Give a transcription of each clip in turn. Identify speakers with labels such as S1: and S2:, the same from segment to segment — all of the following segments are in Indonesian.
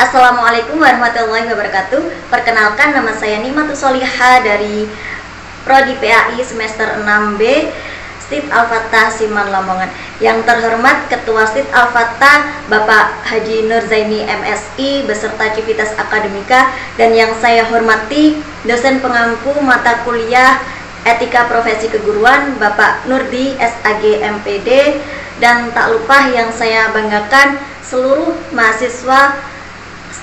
S1: Assalamualaikum warahmatullahi wabarakatuh. Perkenalkan, nama saya Nimatus Solihah dari Prodi PAI semester 6B STIP Al-Fatah Siman Lamongan. Yang terhormat Ketua STIP Al-Fatah Bapak Haji Nur Zaini MSI beserta Civitas Akademika, dan yang saya hormati dosen pengampu mata kuliah Etika Profesi Keguruan Bapak Nurdi SAG MPD, dan tak lupa yang saya banggakan seluruh mahasiswa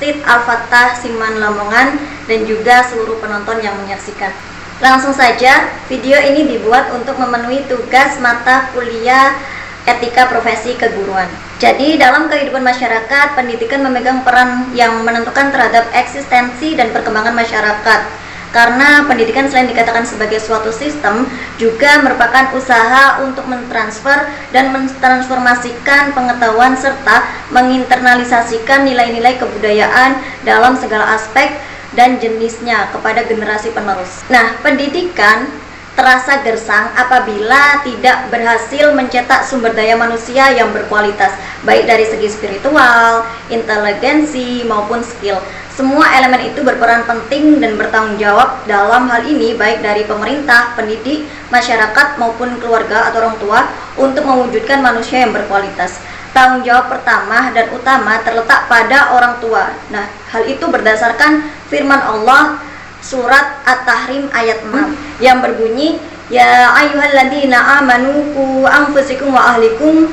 S1: STIP Al-Fatah Siman Lamongan dan juga seluruh penonton yang menyaksikan. Langsung saja, video ini dibuat untuk memenuhi tugas mata kuliah Etika Profesi Keguruan. Jadi dalam kehidupan masyarakat, pendidikan memegang peran yang menentukan terhadap eksistensi dan perkembangan masyarakat. Karena pendidikan selain dikatakan sebagai suatu sistem, juga merupakan usaha untuk mentransfer dan mentransformasikan pengetahuan serta menginternalisasikan nilai-nilai kebudayaan dalam segala aspek dan jenisnya kepada generasi penerus. Nah, pendidikan terasa gersang apabila tidak berhasil mencetak sumber daya manusia yang berkualitas, baik dari segi spiritual, inteligensi, maupun skill. Semua elemen itu berperan penting dan bertanggung jawab dalam hal ini, baik dari pemerintah, pendidik, masyarakat, maupun keluarga atau orang tua untuk mewujudkan manusia yang berkualitas. Tanggung jawab pertama dan utama terletak pada orang tua. Nah, hal itu berdasarkan firman Allah surat At-Tahrim ayat 6 yang berbunyi, ya ayyuhalladzina amanu qu anfusakum wa ahlikum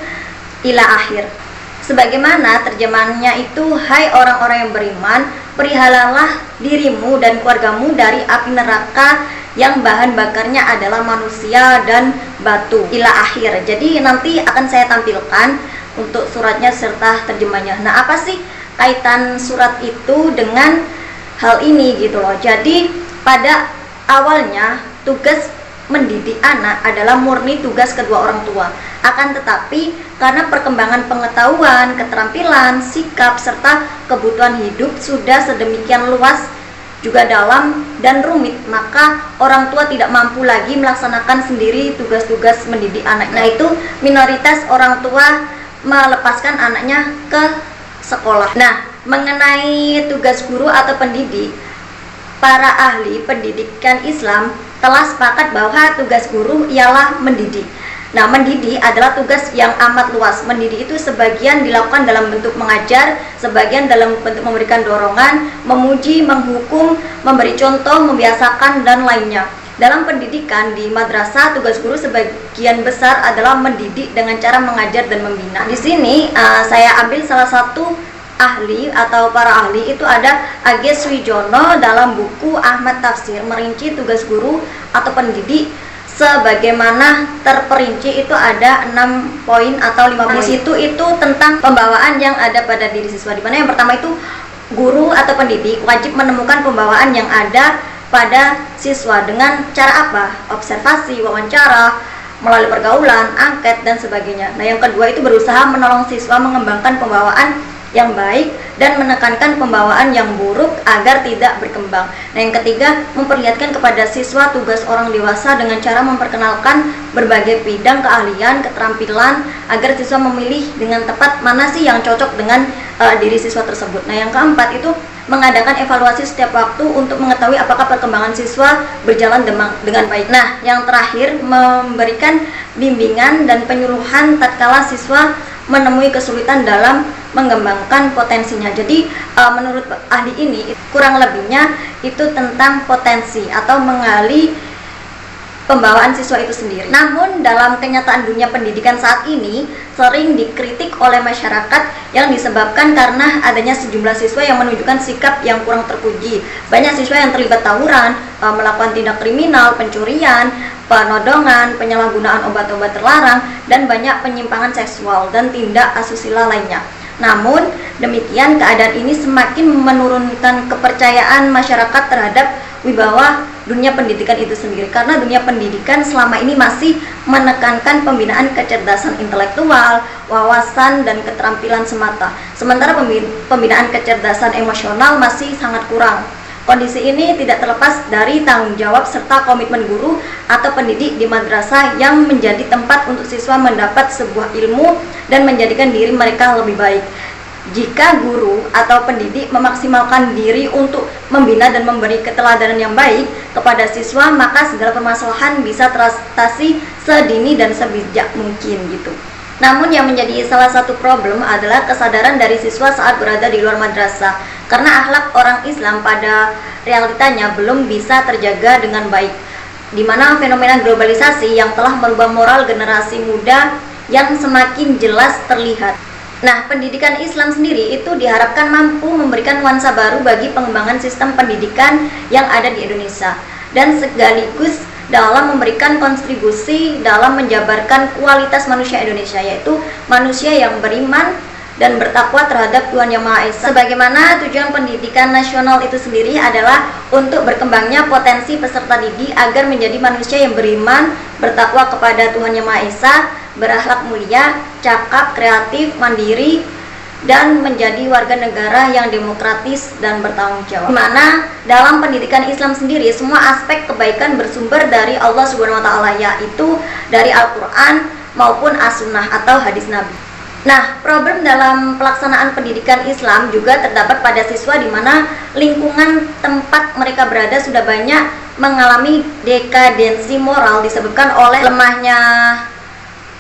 S1: ila akhir. Sebagaimana terjemahannya itu, hai orang-orang yang beriman, perihalalah dirimu dan keluargamu dari api neraka yang bahan bakarnya adalah manusia dan batu, ila akhir. Jadi nanti akan saya tampilkan untuk suratnya serta terjemahnya. Nah, apa sih kaitan surat itu dengan hal ini gitu loh. Jadi pada awalnya tugas mendidik anak adalah murni tugas kedua orang tua. Akan tetapi karena perkembangan pengetahuan, keterampilan, sikap, serta kebutuhan hidup sudah sedemikian luas juga dalam dan rumit, maka orang tua tidak mampu lagi melaksanakan sendiri tugas-tugas mendidik anak. Nah, itu minoritas orang tua melepaskan anaknya ke sekolah. Nah, mengenai tugas guru atau pendidik, para ahli pendidikan Islam telah sepakat bahwa tugas guru ialah mendidik. Nah, mendidik adalah tugas yang amat luas. Mendidik itu sebagian dilakukan dalam bentuk mengajar, sebagian dalam bentuk memberikan dorongan, memuji, menghukum, memberi contoh, membiasakan, dan lainnya. Dalam pendidikan di madrasah, tugas guru sebagian besar adalah mendidik dengan cara mengajar dan membina. Di sini saya ambil salah satu ahli atau para ahli, itu ada A.G. Swijono dalam buku Ahmad Tafsir merinci tugas guru atau pendidik sebagaimana terperinci. Itu ada 6 poin atau 5 poin. Di situ itu tentang pembawaan yang ada pada diri siswa, di mana yang pertama itu guru atau pendidik wajib menemukan pembawaan yang ada pada siswa dengan cara apa? Observasi, wawancara, melalui pergaulan, angket, dan sebagainya. Nah, yang kedua itu berusaha menolong siswa mengembangkan pembawaan yang baik dan menekankan pembawaan yang buruk agar tidak berkembang. Nah, yang ketiga, memperlihatkan kepada siswa tugas orang dewasa dengan cara memperkenalkan berbagai bidang keahlian, keterampilan agar siswa memilih dengan tepat mana sih yang cocok dengan diri siswa tersebut. Nah, yang keempat itu mengadakan evaluasi setiap waktu untuk mengetahui apakah perkembangan siswa berjalan dengan baik. Nah, yang terakhir, memberikan bimbingan dan penyuluhan tatkala siswa menemui kesulitan dalam mengembangkan potensinya. Jadi menurut ahli ini kurang lebihnya itu tentang potensi atau mengali pembawaan siswa itu sendiri. Namun dalam kenyataan dunia pendidikan saat ini sering dikritik oleh masyarakat yang disebabkan karena adanya sejumlah siswa yang menunjukkan sikap yang kurang terpuji. Banyak siswa yang terlibat tawuran, melakukan tindak kriminal, pencurian, penodongan, penyalahgunaan obat-obat terlarang, dan banyak penyimpangan seksual dan tindak asusila lainnya. Namun demikian, keadaan ini semakin menurunkan kepercayaan masyarakat terhadap wibawa dunia pendidikan itu sendiri, karena dunia pendidikan selama ini masih menekankan pembinaan kecerdasan intelektual, wawasan, dan keterampilan semata, sementara pembinaan kecerdasan emosional masih sangat kurang. Kondisi ini tidak terlepas dari tanggung jawab serta komitmen guru atau pendidik di madrasah yang menjadi tempat untuk siswa mendapat sebuah ilmu dan menjadikan diri mereka lebih baik. Jika guru atau pendidik memaksimalkan diri untuk membina dan memberi keteladanan yang baik kepada siswa, maka segala permasalahan bisa teratasi sedini dan sebijak mungkin gitu. Namun yang menjadi salah satu problem adalah kesadaran dari siswa saat berada di luar madrasah, karena akhlak orang Islam pada realitanya belum bisa terjaga dengan baik, di mana fenomena globalisasi yang telah merubah moral generasi muda yang semakin jelas terlihat. Nah, pendidikan Islam sendiri itu diharapkan mampu memberikan nuansa baru bagi pengembangan sistem pendidikan yang ada di Indonesia, dan sekaligus dalam memberikan kontribusi dalam menjabarkan kualitas manusia Indonesia, yaitu manusia yang beriman dan bertakwa terhadap Tuhan Yang Maha Esa. Sebagaimana tujuan pendidikan nasional itu sendiri adalah untuk berkembangnya potensi peserta didik agar menjadi manusia yang beriman, bertakwa kepada Tuhan Yang Maha Esa, berakhlak mulia, cakap, kreatif, mandiri, dan menjadi warga negara yang demokratis dan bertanggung jawab. Dimana dalam pendidikan Islam sendiri semua aspek kebaikan bersumber dari Allah Subhanahu wa taala, yaitu dari Al-Qur'an maupun As-Sunnah atau hadis Nabi. Nah, problem dalam pelaksanaan pendidikan Islam juga terdapat pada siswa, di mana lingkungan tempat mereka berada sudah banyak mengalami dekadensi moral disebabkan oleh lemahnya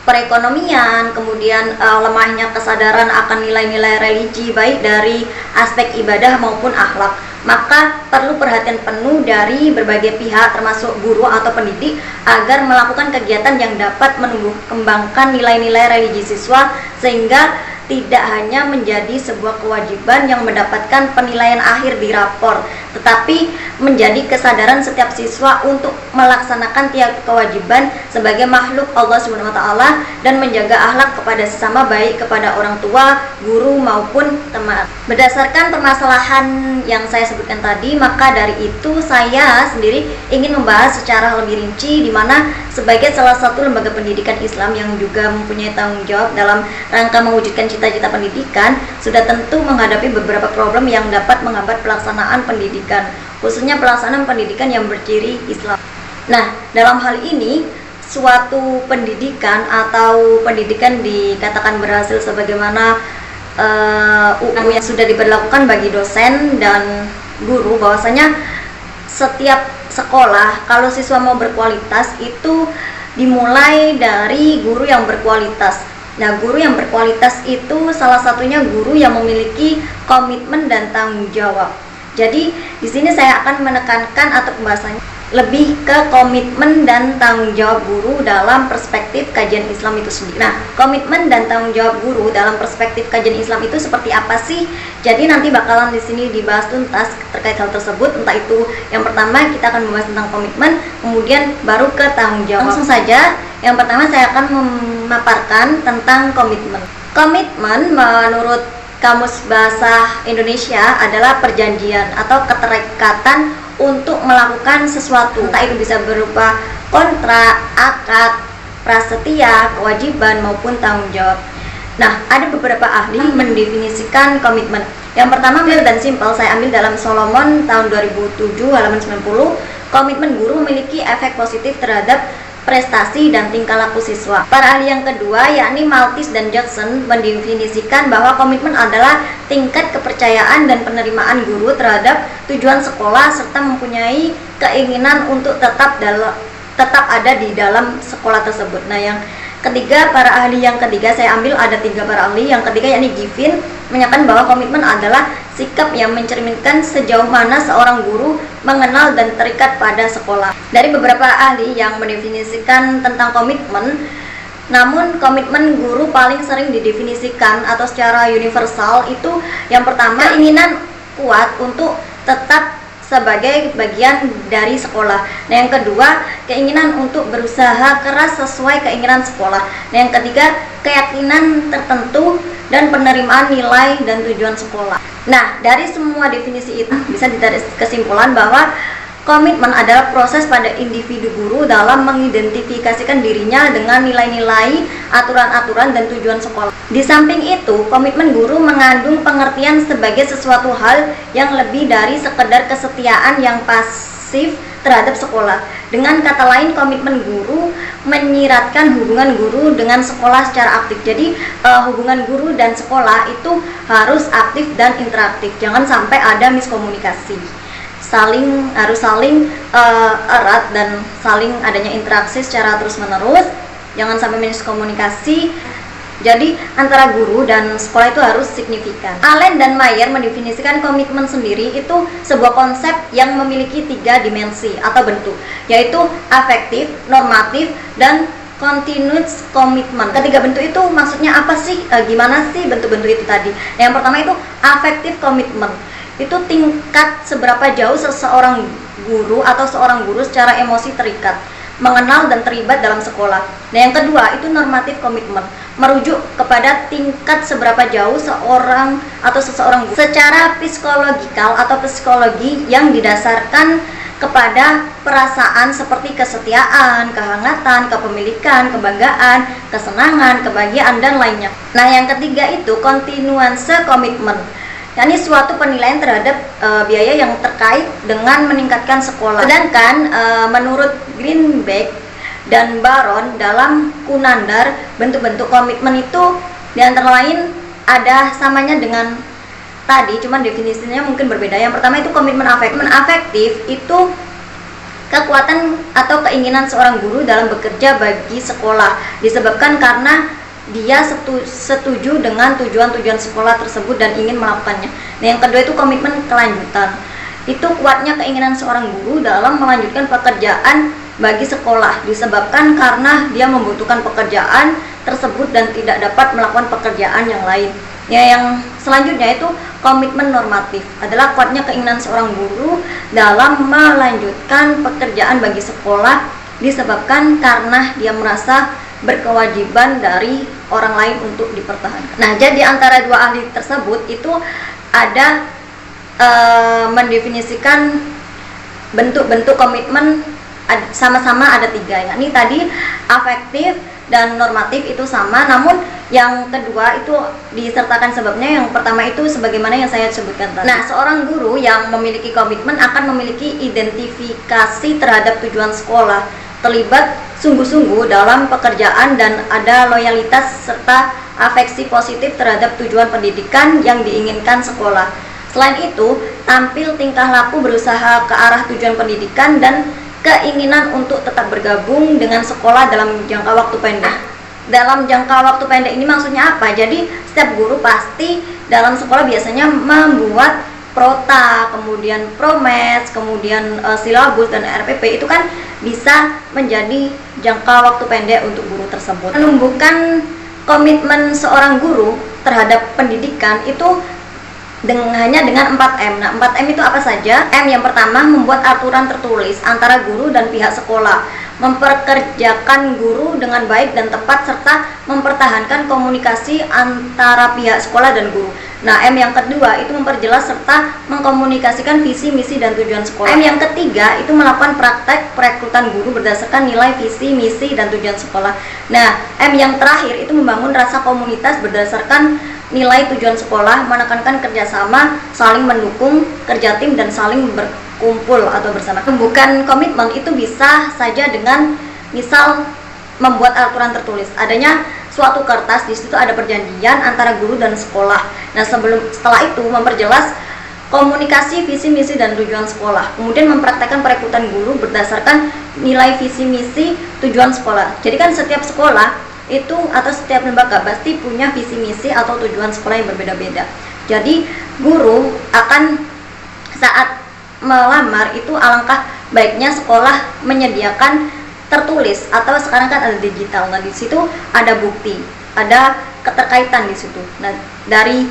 S1: perekonomian, kemudian lemahnya kesadaran akan nilai-nilai religi baik dari aspek ibadah maupun akhlak. Maka perlu perhatian penuh dari berbagai pihak termasuk guru atau pendidik agar melakukan kegiatan yang dapat menumbuh kembangkan nilai-nilai religi siswa, sehingga tidak hanya menjadi sebuah kewajiban yang mendapatkan penilaian akhir di rapor, tetapi menjadi kesadaran setiap siswa untuk melaksanakan tiap kewajiban sebagai makhluk Allah Subhanahu wa taala dan menjaga akhlak kepada sesama, baik kepada orang tua, guru maupun teman. Berdasarkan permasalahan yang saya sebutkan tadi, maka dari itu saya sendiri ingin membahas secara lebih rinci, di mana sebagai salah satu lembaga pendidikan Islam yang juga mempunyai tanggung jawab dalam rangka mewujudkan cita-cita pendidikan, sudah tentu menghadapi beberapa problem yang dapat menghambat pelaksanaan pendidikan, khususnya pelaksanaan pendidikan yang berciri Islam. Nah, dalam hal ini suatu pendidikan atau pendidikan dikatakan berhasil sebagaimana UU yang sudah diberlakukan bagi dosen dan guru, bahwasanya setiap sekolah kalau siswa mau berkualitas itu dimulai dari guru yang berkualitas. Nah, guru yang berkualitas itu salah satunya guru yang memiliki komitmen dan tanggung jawab. Jadi di sini saya akan menekankan atau pembahasannya lebih ke komitmen dan tanggung jawab guru dalam perspektif kajian Islam itu sendiri. Nah, komitmen dan tanggung jawab guru dalam perspektif kajian Islam itu seperti apa sih? Jadi nanti bakalan di sini dibahas tuntas terkait hal tersebut. Entah itu yang pertama kita akan membahas tentang komitmen, kemudian baru ke tanggung jawab. Langsung saja, yang pertama saya akan memaparkan tentang komitmen. Komitmen menurut Kamus Bahasa Indonesia adalah perjanjian atau keterikatan untuk melakukan sesuatu, entah itu bisa berupa kontrak, akad, prasetia, kewajiban maupun tanggung jawab. Nah, ada beberapa ahli mendefinisikan komitmen. Yang pertama, clear dan simple, saya ambil dalam Solomon tahun 2007 halaman 90. Komitmen guru memiliki efek positif terhadap prestasi dan tingkah laku siswa. Para ahli yang kedua, yakni Malthus dan Jackson, mendefinisikan bahwa komitmen adalah tingkat kepercayaan dan penerimaan guru terhadap tujuan sekolah serta mempunyai keinginan untuk tetap ada di dalam sekolah tersebut. Nah, yang ketiga, para ahli yang ketiga saya ambil ada 3 para ahli. Yang ketiga yakni Giffin menyatakan bahwa komitmen adalah sikap yang mencerminkan sejauh mana seorang guru mengenal dan terikat pada sekolah. Dari beberapa ahli yang mendefinisikan tentang komitmen, namun komitmen guru paling sering didefinisikan atau secara universal itu yang pertama, keinginan kuat untuk tetap sebagai bagian dari sekolah. Nah, yang kedua, keinginan untuk berusaha keras sesuai keinginan sekolah. Nah, yang ketiga, keyakinan tertentu dan penerimaan nilai dan tujuan sekolah. Nah, dari semua definisi itu bisa ditarik kesimpulan bahwa komitmen adalah proses pada individu guru dalam mengidentifikasikan dirinya dengan nilai-nilai, aturan-aturan, dan tujuan sekolah. Di samping itu, komitmen guru mengandung pengertian sebagai sesuatu hal yang lebih dari sekedar kesetiaan yang pasif terhadap sekolah. Dengan kata lain, komitmen guru menyiratkan hubungan guru dengan sekolah secara aktif. Jadi hubungan guru dan sekolah itu harus aktif dan interaktif. Jangan sampai ada miskomunikasi. Harus saling erat dan saling adanya interaksi secara terus-menerus. Jangan sampai miskomunikasi. Jadi antara guru dan sekolah itu harus signifikan. Allen dan Mayer mendefinisikan komitmen sendiri itu sebuah konsep yang memiliki 3 dimensi atau bentuk, yaitu afektif, normatif, dan continuous commitment. Ketiga bentuk itu maksudnya apa sih? Gimana sih bentuk-bentuk itu tadi? Yang pertama itu affective commitment. Itu tingkat seberapa jauh seseorang guru atau seorang guru secara emosi terikat, mengenal dan terlibat dalam sekolah. Nah, yang kedua itu normative commitment, merujuk kepada tingkat seberapa jauh seorang atau seseorang guru secara psikologikal atau psikologi yang didasarkan kepada perasaan seperti kesetiaan, kehangatan, kepemilikan, kebanggaan, kesenangan, kebahagiaan, dan lainnya. Nah, yang ketiga itu continuance commitment, yakni suatu penilaian terhadap biaya yang terkait dengan meningkatkan sekolah. Sedangkan menurut Greenberg dan Baron dalam Kunandar, bentuk-bentuk komitmen itu di antara lain ada samanya dengan tadi, cuman definisinya mungkin berbeda. Yang pertama itu komitmen afektif. Afektif itu kekuatan atau keinginan seorang guru dalam bekerja bagi sekolah, disebabkan karena dia setuju dengan tujuan-tujuan sekolah tersebut dan ingin melakukannya. Nah, yang kedua itu komitmen kelanjutan. Itu kuatnya keinginan seorang guru dalam melanjutkan pekerjaan bagi sekolah, disebabkan karena dia membutuhkan pekerjaan tersebut dan tidak dapat melakukan pekerjaan yang lain. Ya, yang selanjutnya itu komitmen normatif, adalah kuatnya keinginan seorang guru dalam melanjutkan pekerjaan bagi sekolah, disebabkan karena dia merasa berkewajiban dari orang lain untuk dipertahankan. Nah, jadi antara dua ahli tersebut itu ada mendefinisikan bentuk-bentuk komitmen sama-sama ada 3, yakni tadi afektif dan normatif itu sama, namun yang kedua itu disertakan sebabnya. Yang pertama itu sebagaimana yang saya sebutkan tadi. Nah, seorang guru yang memiliki komitmen akan memiliki identifikasi terhadap tujuan sekolah, terlibat sungguh-sungguh dalam pekerjaan, dan ada loyalitas serta afeksi positif terhadap tujuan pendidikan yang diinginkan sekolah. Selain itu, tampil tingkah laku berusaha ke arah tujuan pendidikan dan keinginan untuk tetap bergabung dengan sekolah dalam jangka waktu pendek. Dalam jangka waktu pendek ini maksudnya apa? Jadi setiap guru pasti dalam sekolah biasanya membuat prota, kemudian promes, kemudian silabus dan RPP. Itu kan bisa menjadi jangka waktu pendek untuk guru tersebut. Menumbuhkan komitmen seorang guru terhadap pendidikan itu hanya dengan 4M. Nah, 4M itu apa saja? M yang pertama, membuat aturan tertulis antara guru dan pihak sekolah, memperkerjakan guru dengan baik dan tepat, serta mempertahankan komunikasi antara pihak sekolah dan guru. Nah, M yang kedua itu memperjelas serta mengkomunikasikan visi, misi, dan tujuan sekolah. M yang ketiga itu melakukan praktek perekrutan guru berdasarkan nilai, visi, misi, dan tujuan sekolah. Nah, M yang terakhir itu membangun rasa komunitas berdasarkan nilai, tujuan sekolah, menekankan kerjasama, saling mendukung, kerja tim, dan saling berkumpul atau bersama. Bukan komitmen itu bisa saja dengan misal membuat aturan tertulis, adanya suatu kertas, di situ ada perjanjian antara guru dan sekolah. Nah, setelah itu memperjelas komunikasi, visi, misi, dan tujuan sekolah. Kemudian mempraktekkan perekrutan guru berdasarkan nilai, visi, misi, tujuan sekolah. Jadi kan setiap sekolah itu atau setiap lembaga pasti punya visi, misi, atau tujuan sekolah yang berbeda-beda. Jadi guru akan saat melamar itu alangkah baiknya sekolah menyediakan tertulis, atau sekarang kan ada digital. Nah, di situ ada bukti, ada keterkaitan di situ. Nah, dari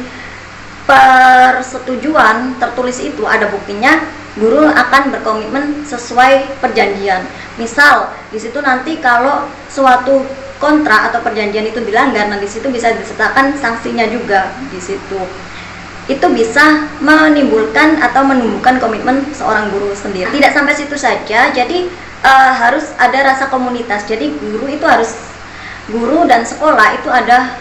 S1: persetujuan tertulis itu ada buktinya, guru akan berkomitmen sesuai perjanjian. Misal di situ nanti kalau suatu kontrak atau perjanjian itu dilanggar, nah di situ bisa disertakan sanksinya juga di situ. Itu bisa menimbulkan atau menumbuhkan komitmen seorang guru sendiri. Tidak sampai situ saja, jadi harus ada rasa komunitas. Jadi guru dan sekolah itu ada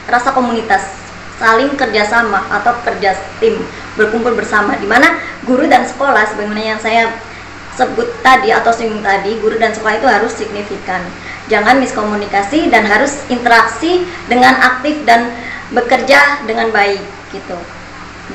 S1: rasa komunitas, saling kerjasama atau kerja tim, berkumpul bersama, di mana guru dan sekolah sebagaimana yang saya sebut tadi atau singgung tadi, guru dan sekolah itu harus signifikan. Jangan miskomunikasi dan harus interaksi dengan aktif dan bekerja dengan baik gitu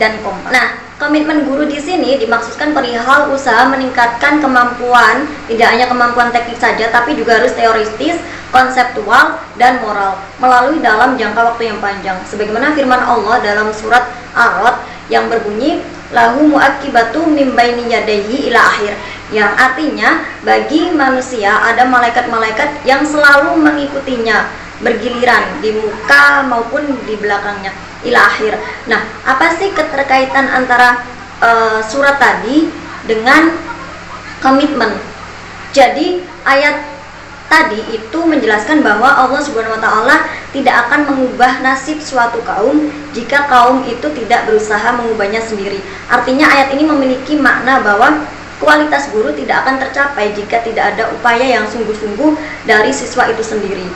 S1: dan kompak. Nah, komitmen guru di sini dimaksudkan perihal usaha meningkatkan kemampuan, tidak hanya kemampuan teknik saja, tapi juga harus teoristis, konseptual, dan moral melalui dalam jangka waktu yang panjang. Sebagaimana firman Allah dalam surat Ar-Ra'd yang berbunyi, lahu mu'aqibatu min baini yadayhi ila akhir, yang artinya bagi manusia ada malaikat-malaikat yang selalu mengikutinya bergiliran di muka maupun di belakangnya ila akhir. Nah, apa sih keterkaitan antara surat tadi dengan komitmen? Jadi ayat tadi itu menjelaskan bahwa Allah Subhanahu wa taala tidak akan mengubah nasib suatu kaum jika kaum itu tidak berusaha mengubahnya sendiri. Artinya ayat ini memiliki makna bahwa kualitas guru tidak akan tercapai jika tidak ada upaya yang sungguh-sungguh dari siswa itu sendiri.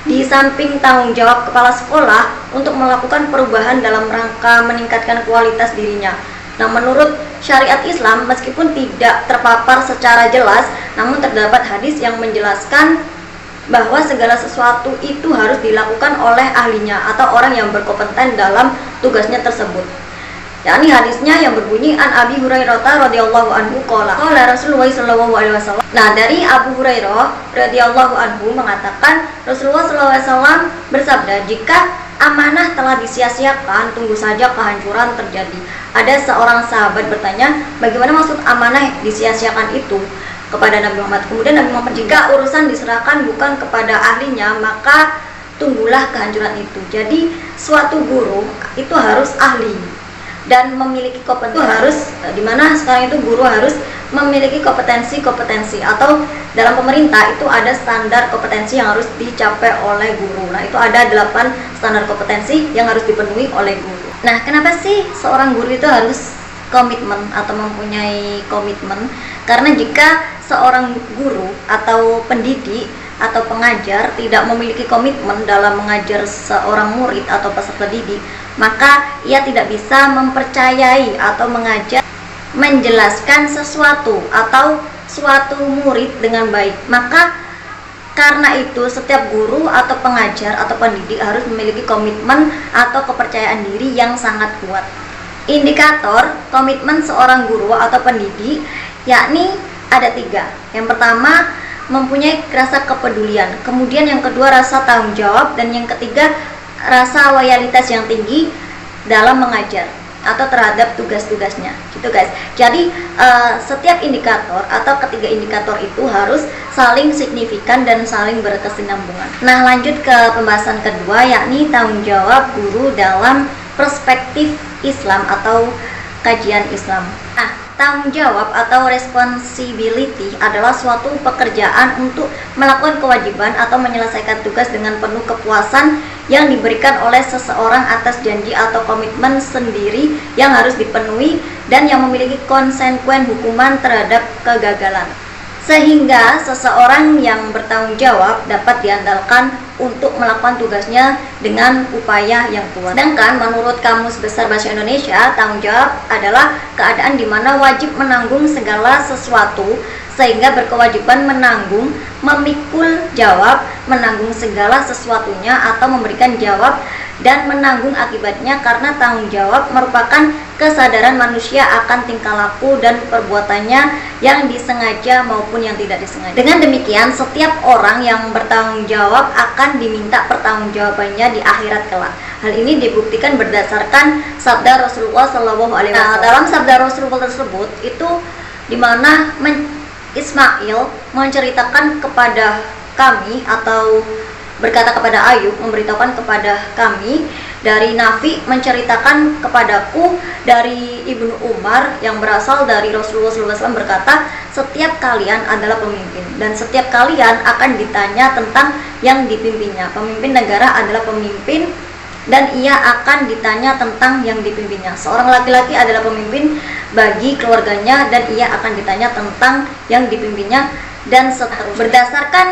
S1: Di samping tanggung jawab kepala sekolah untuk melakukan perubahan dalam rangka meningkatkan kualitas dirinya. Nah, menurut syariat Islam, meskipun tidak terpapar secara jelas, namun terdapat hadis yang menjelaskan bahwa segala sesuatu itu harus dilakukan oleh ahlinya atau orang yang berkompeten dalam tugasnya tersebut. Yakni hadisnya yang berbunyi an Abi Hurairah radhiyallahu anhu qala Rasulullah sallallahu alaihi wasallam. Nah, dari Abu Hurairah radhiyallahu anhu mengatakan Rasulullah sallallahu alaihi wasallam bersabda, jika amanah telah disia-siakan, tunggu saja kehancuran terjadi. Ada seorang sahabat bertanya, bagaimana maksud amanah disia-siakan itu kepada Nabi Muhammad? Kemudian Nabi Muhammad, jika urusan diserahkan bukan kepada ahlinya, maka tunggulah kehancuran itu. Jadi suatu guru itu harus ahli dan memiliki kompetensi, harus dimana sekarang itu guru harus memiliki kompetensi atau dalam pemerintah itu ada standar kompetensi yang harus dicapai oleh guru. Nah, itu ada 8 standar kompetensi yang harus dipenuhi oleh guru. Nah, kenapa sih seorang guru itu harus komitmen atau mempunyai komitmen? Karena jika seorang guru atau pendidik atau pengajar tidak memiliki komitmen dalam mengajar seorang murid atau peserta didik, maka ia tidak bisa mempercayai atau mengajar, menjelaskan sesuatu atau suatu murid dengan baik. Maka karena itu setiap guru atau pengajar atau pendidik harus memiliki komitmen atau kepercayaan diri yang sangat kuat. Indikator komitmen seorang guru atau pendidik yakni ada 3. Yang pertama, mempunyai rasa kepedulian, kemudian yang kedua rasa tanggung jawab, dan yang ketiga rasa loyalitas yang tinggi dalam mengajar atau terhadap tugas-tugasnya gitu guys. Jadi setiap indikator atau ketiga indikator itu harus saling signifikan dan saling berkesinambungan. Nah, lanjut ke pembahasan kedua, yakni tanggung jawab guru dalam perspektif Islam atau kajian Islam. Nah, tanggung jawab atau responsibility adalah suatu pekerjaan untuk melakukan kewajiban atau menyelesaikan tugas dengan penuh kepuasan yang diberikan oleh seseorang atas janji atau komitmen sendiri yang harus dipenuhi dan yang memiliki konsekuen hukuman terhadap kegagalan, sehingga seseorang yang bertanggung jawab dapat diandalkan untuk melakukan tugasnya dengan upaya yang kuat. Sedangkan menurut Kamus Besar Bahasa Indonesia, tanggung jawab adalah keadaan di mana wajib menanggung segala sesuatu sehingga berkewajiban menanggung, memikul jawab, menanggung segala sesuatunya atau memberikan jawab dan menanggung akibatnya, karena tanggung jawab merupakan kesadaran manusia akan tingkah laku dan perbuatannya yang disengaja maupun yang tidak disengaja. Dengan demikian, setiap orang yang bertanggung jawab akan diminta pertanggungjawabannya di akhirat kelak. Hal ini dibuktikan berdasarkan sabda Rasulullah SAW. Nah, dalam sabda Rasulullah tersebut itu di mana Ismail menceritakan kepada kami atau berkata kepada Ayub, memberitahukan kepada kami, dari Nafi menceritakan kepadaku dari Ibnu Umar yang berasal dari Rasulullah SAW berkata, setiap kalian adalah pemimpin dan setiap kalian akan ditanya tentang yang dipimpinnya. Pemimpin negara adalah pemimpin dan ia akan ditanya tentang yang dipimpinnya. Seorang laki-laki adalah pemimpin bagi keluarganya dan ia akan ditanya tentang yang dipimpinnya, dan seterusnya. Berdasarkan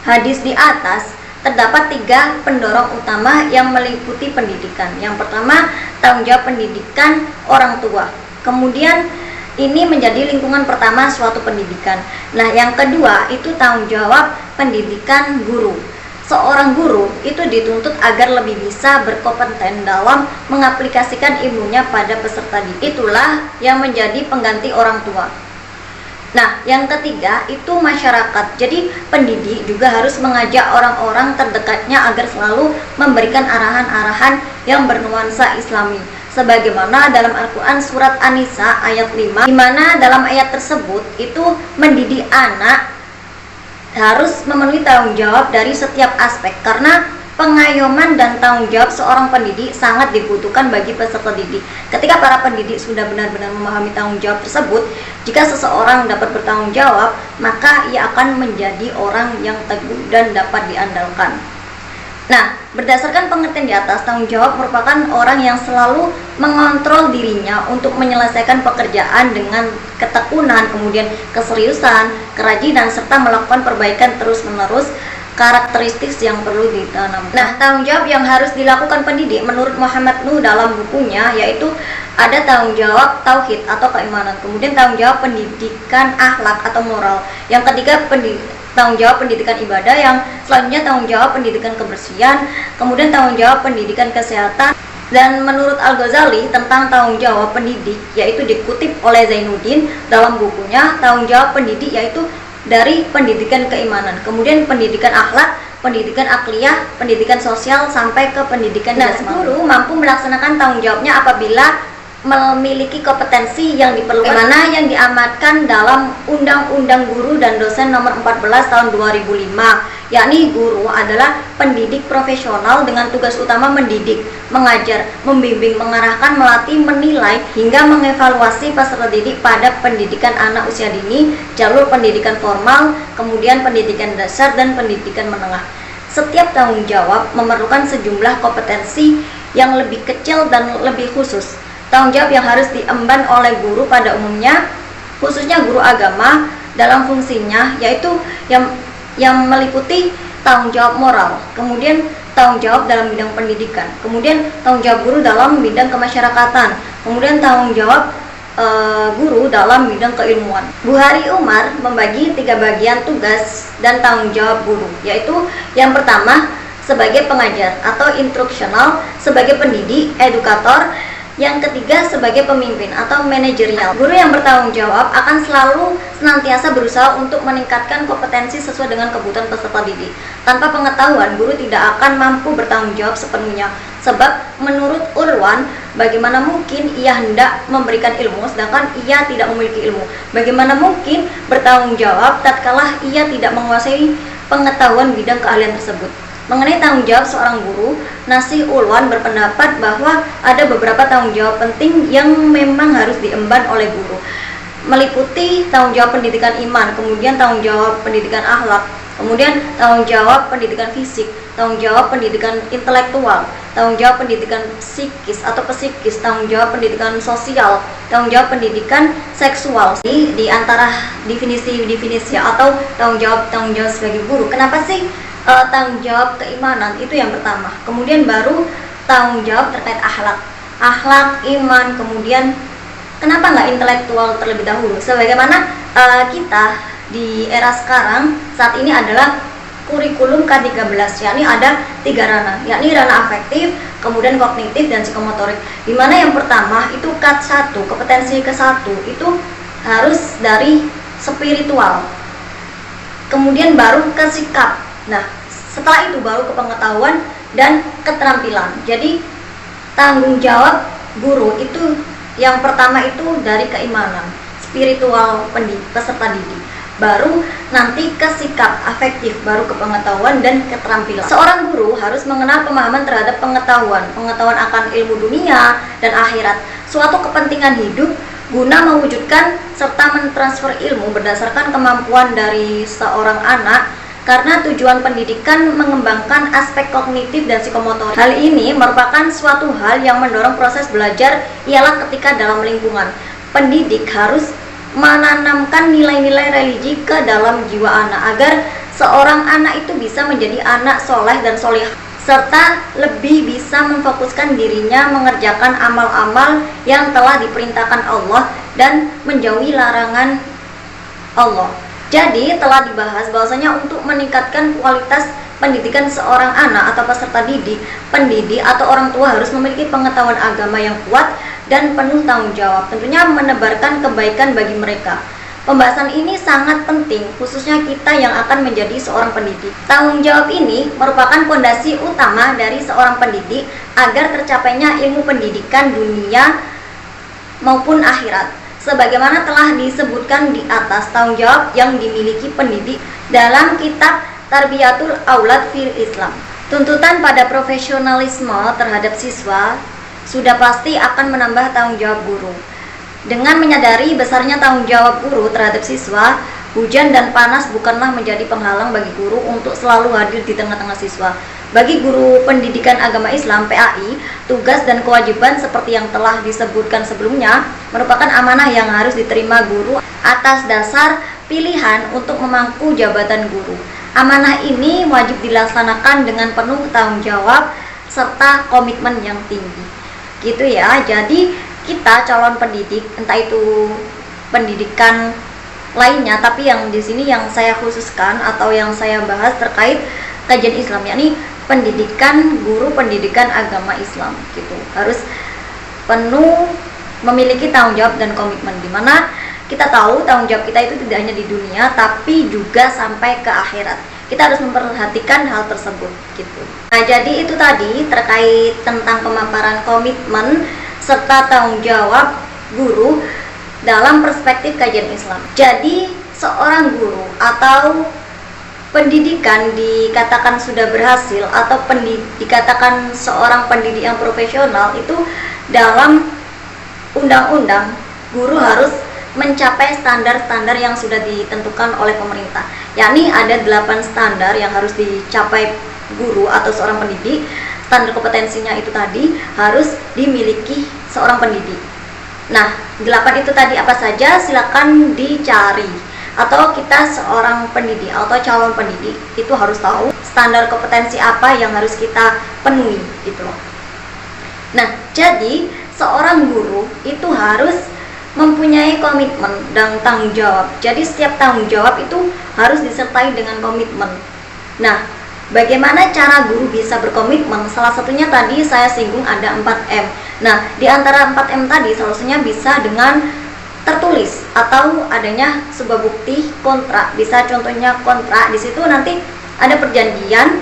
S1: hadis di atas, terdapat 3 pendorong utama yang meliputi pendidikan. Yang pertama, tanggung jawab pendidikan orang tua. Kemudian Ini menjadi lingkungan pertama suatu pendidikan. Nah, yang kedua itu tanggung jawab pendidikan guru. Seorang guru itu dituntut agar lebih bisa berkompeten dalam mengaplikasikan ilmunya pada peserta didik. Itulah yang menjadi pengganti orang tua. Nah, yang ketiga itu masyarakat. Jadi pendidik juga harus mengajak orang-orang terdekatnya agar selalu memberikan arahan-arahan yang bernuansa Islami. Sebagaimana dalam Al-Quran surat An-Nisa ayat 5, di mana dalam ayat tersebut itu mendidik anak harus memenuhi tanggung jawab dari setiap aspek, karena pengayoman dan tanggung jawab seorang pendidik sangat dibutuhkan bagi peserta didik. Ketika para pendidik sudah benar-benar memahami tanggung jawab tersebut, jika seseorang dapat bertanggung jawab, maka ia akan menjadi orang yang teguh dan dapat diandalkan. Nah, berdasarkan pengertian di atas, tanggung jawab merupakan orang yang selalu mengontrol dirinya untuk menyelesaikan pekerjaan dengan ketekunan, kemudian keseriusan, kerajinan, serta melakukan perbaikan terus-menerus, karakteristik yang perlu ditanam. Nah, tanggung jawab yang harus dilakukan pendidik menurut Muhammad Nuh dalam bukunya yaitu ada tanggung jawab tauhid atau keimanan, kemudian tanggung jawab pendidikan akhlak atau moral, yang ketiga tanggung jawab pendidikan ibadah, yang selanjutnya tanggung jawab pendidikan kebersihan, kemudian tanggung jawab pendidikan kesehatan. Dan menurut Al-Ghazali tentang tanggung jawab pendidik, yaitu dikutip oleh Zainuddin dalam bukunya, tanggung jawab pendidik yaitu dari pendidikan keimanan, kemudian pendidikan akhlak, pendidikan akliyah, pendidikan sosial, sampai ke pendidikan jasmani. Guru mampu melaksanakan tanggung jawabnya apabila memiliki kompetensi yang diperlukan, mana yang diamatkan dalam Undang-Undang Guru dan Dosen Nomor 14 Tahun 2005, yakni guru adalah pendidik profesional dengan tugas utama mendidik, mengajar, membimbing, mengarahkan, melatih, menilai, hingga mengevaluasi peserta didik pada pendidikan anak usia dini, jalur pendidikan formal, kemudian pendidikan dasar, dan pendidikan menengah. Setiap tanggung jawab memerlukan sejumlah kompetensi yang lebih kecil dan lebih khusus. Tanggung jawab yang harus diemban oleh guru pada umumnya, khususnya guru agama dalam fungsinya, yaitu yang meliputi tanggung jawab moral, kemudian tanggung jawab dalam bidang pendidikan, kemudian tanggung jawab guru dalam bidang kemasyarakatan, kemudian tanggung jawab guru dalam bidang keilmuan. Bukhari Umar membagi 3 bagian tugas dan tanggung jawab guru, yaitu yang pertama sebagai pengajar atau instruksional, sebagai pendidik, edukator, yang ketiga sebagai pemimpin atau manajerial. Guru yang bertanggung jawab akan selalu senantiasa berusaha untuk meningkatkan kompetensi sesuai dengan kebutuhan peserta didik. Tanpa pengetahuan, guru tidak akan mampu bertanggung jawab sepenuhnya. Sebab menurut Urwan, bagaimana mungkin ia hendak memberikan ilmu sedangkan ia tidak memiliki ilmu? Bagaimana mungkin bertanggung jawab tatkala ia tidak menguasai pengetahuan bidang keahlian tersebut? Mengenai tanggung jawab seorang guru, Nasih Ulwan berpendapat bahwa ada beberapa tanggung jawab penting yang memang harus diemban oleh guru, meliputi tanggung jawab pendidikan iman, kemudian tanggung jawab pendidikan akhlak, kemudian tanggung jawab pendidikan fisik, tanggung jawab pendidikan intelektual, tanggung jawab pendidikan psikis atau psikis, tanggung jawab pendidikan sosial, tanggung jawab pendidikan seksual. Di antara definisi-definisi atau tanggung jawab sebagai guru, kenapa sih tanggung jawab keimanan itu yang pertama, kemudian baru tanggung jawab terkait akhlak, iman, kemudian kenapa nggak intelektual terlebih dahulu? Sebagaimana kita di era sekarang saat ini adalah kurikulum K13, yakni ada 3 ranah, yakni ranah afektif, kemudian kognitif, dan psikomotorik. Dimana yang pertama itu K1, kompetensi ke-1 itu harus dari spiritual, kemudian baru ke sikap. Nah, setelah itu baru ke pengetahuan dan keterampilan. Jadi tanggung jawab guru itu yang pertama itu dari keimanan, spiritual peserta didik, baru nanti ke sikap afektif, baru ke pengetahuan dan keterampilan. Seorang guru harus mengenal pemahaman terhadap pengetahuan akan ilmu dunia dan akhirat, suatu kepentingan hidup guna mewujudkan serta mentransfer ilmu berdasarkan kemampuan dari seorang anak. Karena tujuan pendidikan mengembangkan aspek kognitif dan psikomotorik. Hal ini merupakan suatu hal yang mendorong proses belajar, ialah ketika dalam lingkungan. Pendidik harus menanamkan nilai-nilai religi ke dalam jiwa anak, agar seorang anak itu bisa menjadi anak soleh dan solihah, serta lebih bisa memfokuskan dirinya mengerjakan amal-amal yang telah diperintahkan Allah dan menjauhi larangan Allah. Jadi telah dibahas bahwasanya untuk meningkatkan kualitas pendidikan seorang anak atau peserta didik, pendidik atau orang tua harus memiliki pengetahuan agama yang kuat dan penuh tanggung jawab, tentunya menebarkan kebaikan bagi mereka. Pembahasan ini sangat penting, khususnya kita yang akan menjadi seorang pendidik. Tanggung jawab ini merupakan fondasi utama dari seorang pendidik agar tercapainya ilmu pendidikan dunia maupun akhirat. Sebagaimana telah disebutkan di atas, tanggung jawab yang dimiliki pendidik dalam kitab Tarbiyatul Aulad fil Islam. Tuntutan pada profesionalisme terhadap siswa sudah pasti akan menambah tanggung jawab guru. Dengan menyadari besarnya tanggung jawab guru terhadap siswa, hujan dan panas bukanlah menjadi penghalang bagi guru untuk selalu hadir di tengah-tengah siswa. Bagi guru pendidikan agama Islam (PAI), tugas dan kewajiban seperti yang telah disebutkan sebelumnya merupakan amanah yang harus diterima guru atas dasar pilihan untuk memangku jabatan guru. Amanah ini wajib dilaksanakan dengan penuh tanggung jawab serta komitmen yang tinggi. Gitu ya. Jadi kita calon pendidik, entah itu pendidikan lainnya, tapi yang di sini yang saya khususkan atau yang saya bahas terkait kajian Islam, yakni pendidikan guru pendidikan agama Islam, gitu. Harus penuh memiliki tanggung jawab dan komitmen, dimana kita tahu tanggung jawab kita itu tidak hanya di dunia tapi juga sampai ke akhirat. Kita harus memperhatikan hal tersebut, gitu. Nah, jadi itu tadi terkait tentang pemaparan komitmen serta tanggung jawab guru dalam perspektif kajian Islam. Jadi seorang guru atau pendidikan dikatakan sudah berhasil atau dikatakan seorang pendidik yang profesional itu dalam undang-undang guru harus mencapai standar-standar yang sudah ditentukan oleh pemerintah. Yakni ada 8 standar yang harus dicapai guru atau seorang pendidik. Standar kompetensinya itu tadi harus dimiliki seorang pendidik. Nah, 8 itu tadi apa saja? Silakan dicari. Atau kita seorang pendidik atau calon pendidik itu harus tahu standar kompetensi apa yang harus kita penuhi, gitu loh. Nah, jadi seorang guru itu harus mempunyai komitmen dan tanggung jawab. Jadi setiap tanggung jawab itu harus disertai dengan komitmen. Nah, bagaimana cara guru bisa berkomitmen? Salah satunya tadi saya singgung ada 4M. Nah, di antara 4M tadi salah satunya bisa dengan tertulis atau adanya sebuah bukti kontrak. Bisa contohnya kontrak, di situ nanti ada perjanjian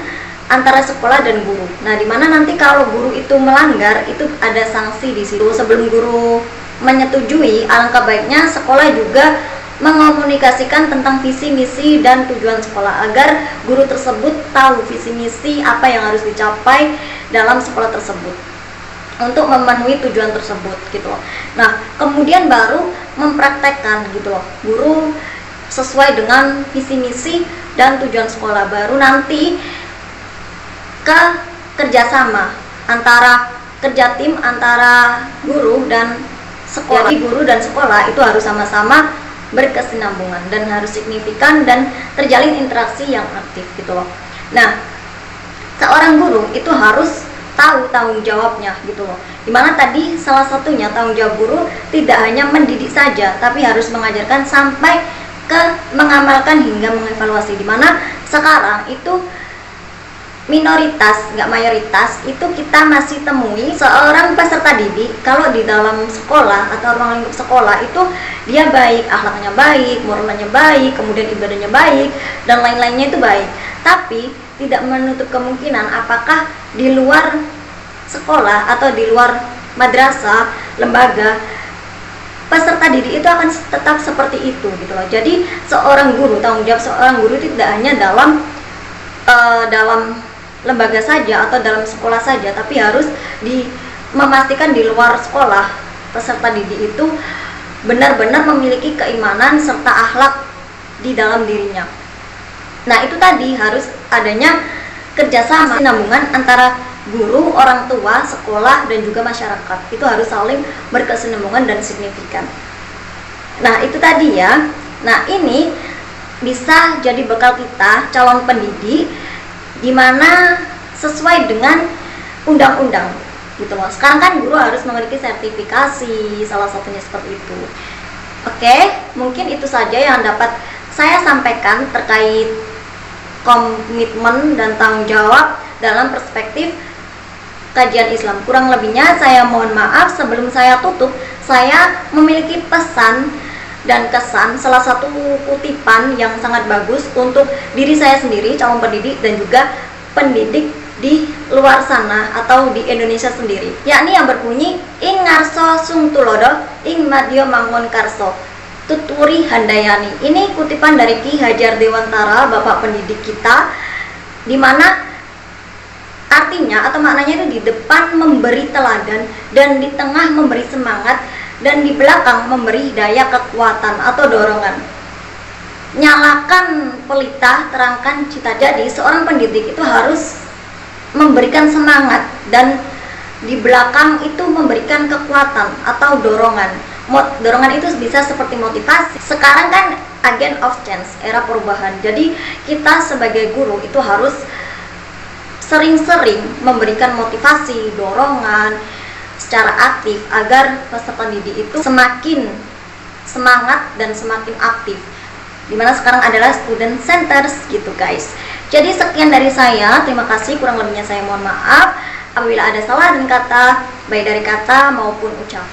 S1: antara sekolah dan guru. Nah, dimana nanti kalau guru itu melanggar itu ada sanksi di situ. Sebelum guru menyetujui, alangkah baiknya sekolah juga mengomunikasikan tentang visi misi dan tujuan sekolah agar guru tersebut tahu visi misi apa yang harus dicapai dalam sekolah tersebut untuk memenuhi tujuan tersebut, gitu loh. Nah, kemudian baru mempraktekkan, gitu loh, guru sesuai dengan visi misi dan tujuan sekolah. Baru nanti ke kerjasama antara kerja tim antara guru dan sekolah. Jadi guru dan sekolah itu harus sama-sama berkesinambungan dan harus signifikan dan terjalin interaksi yang aktif, gitu loh. Nah, seorang guru itu harus tahu tanggung jawabnya, gitu loh. Dimana tadi salah satunya tanggung jawab guru tidak hanya mendidik saja, tapi harus mengajarkan sampai ke mengamalkan hingga mengevaluasi. Dimana sekarang itu minoritas, nggak mayoritas, itu kita masih temui seorang peserta didik kalau di dalam sekolah atau ruang lingkup sekolah itu dia baik, akhlaknya baik, moralnya baik, kemudian ibadahnya baik, dan lain-lainnya itu baik. Tapi tidak menutup kemungkinan apakah di luar sekolah atau di luar madrasah, lembaga, peserta didik itu akan tetap seperti itu, gitu loh. Jadi seorang guru, tanggung jawab seorang guru itu tidak hanya dalam lembaga saja atau dalam sekolah saja, tapi harus memastikan di luar sekolah peserta didik itu benar-benar memiliki keimanan serta akhlak di dalam dirinya. Nah, itu tadi harus adanya kerjasama, sinambungan antara guru, orang tua, sekolah, dan juga masyarakat. Itu harus saling berkesinambungan dan signifikan. Nah, itu tadi ya. Nah, ini bisa jadi bekal kita calon pendidik di mana sesuai dengan undang-undang, gitu loh. Sekarang kan guru harus memiliki sertifikasi, salah satunya seperti itu. Oke, mungkin itu saja yang dapat saya sampaikan terkait komitmen dan tanggung jawab dalam perspektif kajian Islam. Kurang lebihnya saya mohon maaf. Sebelum saya tutup, saya memiliki pesan dan kesan, salah satu kutipan yang sangat bagus untuk diri saya sendiri, calon pendidik, dan juga pendidik di luar sana atau di Indonesia sendiri, yakni yang berbunyi ing ngarso sung tulodo ing madya mangun karso tuturi handayani. Ini kutipan dari Ki Hajar Dewantara, bapak pendidik kita, dimana artinya atau maknanya itu di depan memberi teladan, dan di tengah memberi semangat, dan di belakang memberi daya kekuatan atau dorongan. Nyalakan pelita, terangkan cita. Jadi seorang pendidik itu harus memberikan semangat, dan di belakang itu memberikan kekuatan atau dorongan. Dorongan itu bisa seperti motivasi. Sekarang kan agent of change, era perubahan. Jadi kita sebagai guru itu harus sering-sering memberikan motivasi, dorongan secara aktif agar peserta didik itu semakin semangat dan semakin aktif. Dimana sekarang adalah student centers gitu guys. Jadi sekian dari saya, terima kasih, kurang lebihnya saya mohon maaf apabila ada salah dan kata, baik dari kata maupun ucap.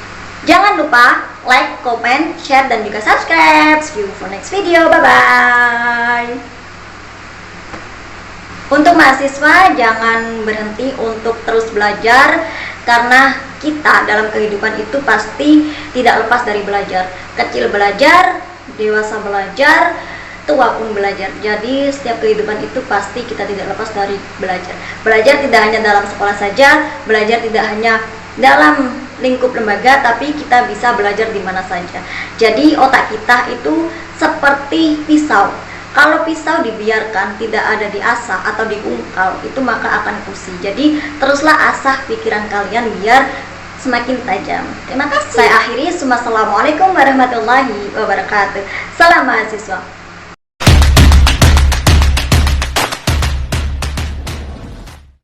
S1: Jangan lupa like, comment, share, dan juga subscribe. See you for next video, bye bye. Untuk mahasiswa, jangan berhenti untuk terus belajar, karena kita dalam kehidupan itu pasti tidak lepas dari belajar. Kecil belajar, dewasa belajar, tua pun belajar. Jadi setiap kehidupan itu pasti kita tidak lepas dari belajar. Belajar tidak hanya dalam sekolah saja, belajar tidak hanya dalam lingkup lembaga, tapi kita bisa belajar di mana saja. Jadi otak kita itu seperti pisau. Kalau pisau dibiarkan tidak ada diasah atau diungkal, itu maka akan kusih. Jadi teruslah asah pikiran kalian biar semakin tajam. Terima kasih. Saya akhiri. Assalamualaikum warahmatullahi wabarakatuh. Salam mahasiswa.